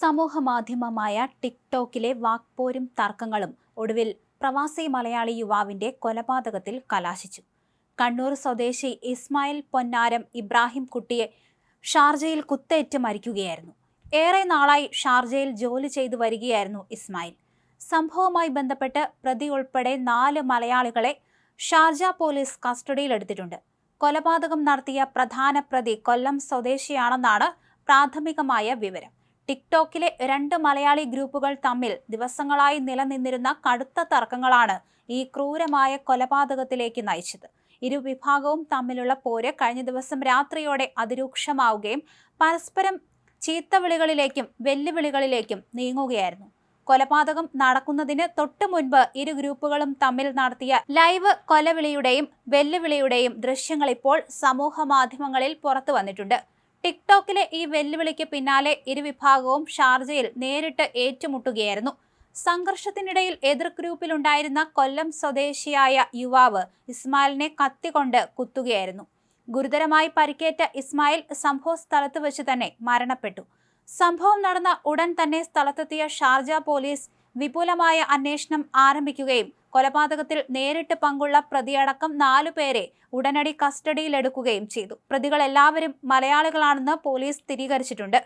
സമൂഹമാധ്യമമായ ടിക്ടോക്കിലെ വാക്പോരും തർക്കങ്ങളും ഒടുവിൽ പ്രവാസി മലയാളി യുവാവിന്റെ കൊലപാതകത്തിൽ കലാശിച്ചു. കണ്ണൂർ സ്വദേശി ഇസ്മായിൽ പൊന്നാരം ഇബ്രാഹിം കുട്ടിയെ ഷാർജയിൽ കുത്തേറ്റ് മരിക്കുകയായിരുന്നു. ഏറെ നാളായി ഷാർജയിൽ ജോലി ചെയ്തു വരികയായിരുന്നു ഇസ്മായിൽ. സംഭവവുമായി ബന്ധപ്പെട്ട് പ്രതി ഉൾപ്പെടെ 4 മലയാളികളെ ഷാർജ പോലീസ് കസ്റ്റഡിയിലെടുത്തിട്ടുണ്ട്. കൊലപാതകം നടത്തിയ പ്രധാന പ്രതി കൊല്ലം സ്വദേശിയാണെന്നാണ് പ്രാഥമികമായ വിവരം. ടിക്ടോക്കിലെ 2 മലയാളി ഗ്രൂപ്പുകൾ തമ്മിൽ ദിവസങ്ങളായി നിലനിന്നിരുന്ന കടുത്ത തർക്കങ്ങളാണ് ഈ ക്രൂരമായ കൊലപാതകത്തിലേക്ക് നയിച്ചത്. ഇരുവിഭാഗവും തമ്മിലുള്ള പോര് കഴിഞ്ഞ ദിവസം രാത്രിയോടെ അതിരൂക്ഷമാവുകയും പരസ്പരം ചീത്തവിളികളിലേക്കും വെല്ലുവിളികളിലേക്കും നീങ്ങുകയായിരുന്നു. കൊലപാതകം നടക്കുന്നതിന് തൊട്ടു മുൻപ് ഇരു ഗ്രൂപ്പുകളും തമ്മിൽ നടത്തിയ ലൈവ് കൊലവിളിയുടെയും വെല്ലുവിളിയുടെയും ദൃശ്യങ്ങൾ ഇപ്പോൾ സമൂഹ മാധ്യമങ്ങളിൽ പുറത്തു വന്നിട്ടുണ്ട്. ടിക്ടോക്കിലെ ഈ വെല്ലുവിളിക്ക് പിന്നാലെ ഇരുവിഭാഗവും ഷാർജയിൽ നേരിട്ട് ഏറ്റുമുട്ടുകയായിരുന്നു. സംഘർഷത്തിനിടയിൽ എതിർ ഗ്രൂപ്പിലുണ്ടായിരുന്ന കൊല്ലം സ്വദേശിയായ യുവാവ് ഇസ്മായിലിനെ കത്തികൊണ്ട് കുത്തുകയായിരുന്നു. ഗുരുതരമായി പരിക്കേറ്റ ഇസ്മായിൽ സംഭവ സ്ഥലത്ത് വെച്ച് തന്നെ മരണപ്പെട്ടു. സംഭവം നടന്ന ഉടൻ തന്നെ സ്ഥലത്തെത്തിയ ഷാർജ പോലീസ് വിപുലമായ അന്വേഷണം ആരംഭിക്കുകയും കൊലപാതകത്തിൽ നേരിട്ട് പങ്കുള്ള പ്രതിയടക്കം 4 പേരെ ഉടനടി കസ്റ്റഡിയിലെടുക്കുകയും ചെയ്തു. പ്രതികൾ എല്ലാവരും മലയാളികളാണെന്ന് പോലീസ് സ്ഥിരീകരിച്ചിട്ടുണ്ട്.